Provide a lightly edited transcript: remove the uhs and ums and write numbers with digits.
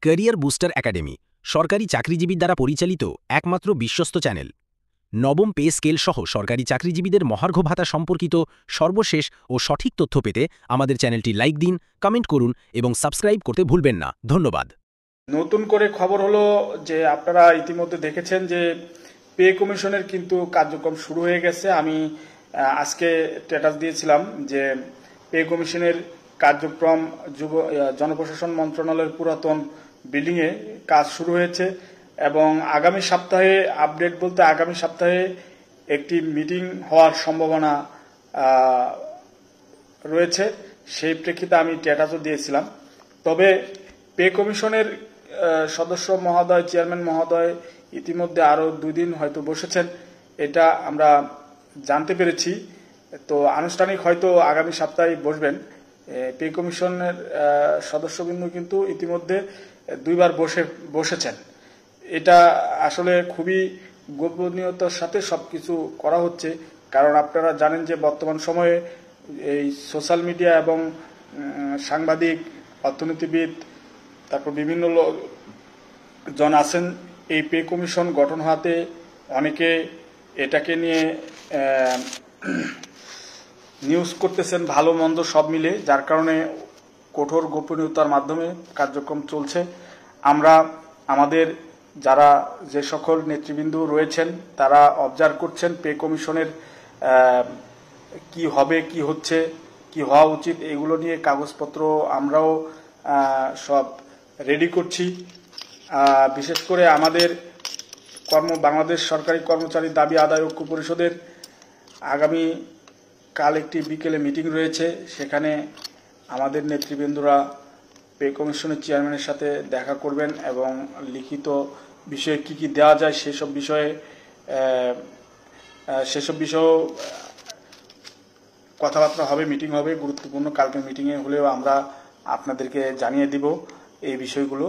Career booster academy সরকারি চাকরিজীবীর দ্বারা পরিচালিত একমাত্র বিশ্বস্ত চ্যানেল। নবম পে স্কেল সহ সরকারি চাকরিজীবীদের মহার্ঘ ভাতা সম্পর্কিত সর্বশেষ ও সঠিক তথ্য পেতে আমাদের চ্যানেলটি লাইক দিন, কমেন্ট করুন এবং সাবস্ক্রাইব করতে ভুলবেন না। ধন্যবাদ। নতুন করে খবর হলো যে আপনারা ইতিমধ্যে দেখেছেন যে পে কমিশনের কিন্তু কার্যক্রম শুরু হয়ে গেছে। আমি আজকে স্ট্যাটাস দিয়েছিলাম যে পে কমিশনের কার্যক্রম জনপ্রশাসন মন্ত্রণালয়ের পুরাতন বিল্ডিংয়ে কাজ শুরু হয়েছে এবং আগামী সপ্তাহে আপডেট বলতে আগামী সপ্তাহে একটি মিটিং হওয়ার সম্ভাবনা রয়েছে। সেই প্রেক্ষিতে আমি স্ট্যাটাসও দিয়েছিলাম। তবে পে কমিশনের সদস্য মহোদয়, চেয়ারম্যান মহোদয় ইতিমধ্যে আরও 2 দিন হয়তো বসেছেন, এটা আমরা জানতে পেরেছি। তো আনুষ্ঠানিক হয়তো আগামী সপ্তাহে বসবেন। পে কমিশনের সদস্যবৃন্দ কিন্তু ইতিমধ্যে 2 বার বসেছেন। এটা আসলে খুবই গোপনীয়তার সাথে সবকিছু করা হচ্ছে, কারণ আপনারা জানেন যে বর্তমান সময়ে এই সোশ্যাল মিডিয়া এবং সাংবাদিক, অর্থনীতিবিদ, তারপর বিভিন্ন জন আছেন এই পে কমিশন গঠন হওয়াতে অনেকে এটাকে নিয়ে নিউজ করতেছেন, ভালো মন্দ সব মিলে, যার কারণে কঠোর গোপনীয়তার মাধ্যমে কার্যক্রম চলছে। আমরা আমাদের যারা যে সকল নেতৃবৃন্দ রয়েছেন তারা অবজার্ভ করছেন পে কমিশনের কি হবে, কি হচ্ছে, কি হওয়া উচিত, এগুলো নিয়ে কাগজপত্র আমরাও সব রেডি করছি। বিশেষ করে আমাদের বাংলাদেশ সরকারি কর্মচারী দাবি আদায় ঐক্য পরিষদের আগামী কাল একটি বিকেলে মিটিং রয়েছে। সেখানে আমাদের নেতৃবৃন্দরা পে কমিশনের চেয়ারম্যানের সাথে দেখা করবেন এবং লিখিত বিষয়ে কি কি দেওয়া যায় সেসব বিষয়েও কথাবার্তা হবে, মিটিং হবে। গুরুত্বপূর্ণ কালকে মিটিংয়ে হলেও আমরা আপনাদেরকে জানিয়ে দিব এই বিষয়গুলো।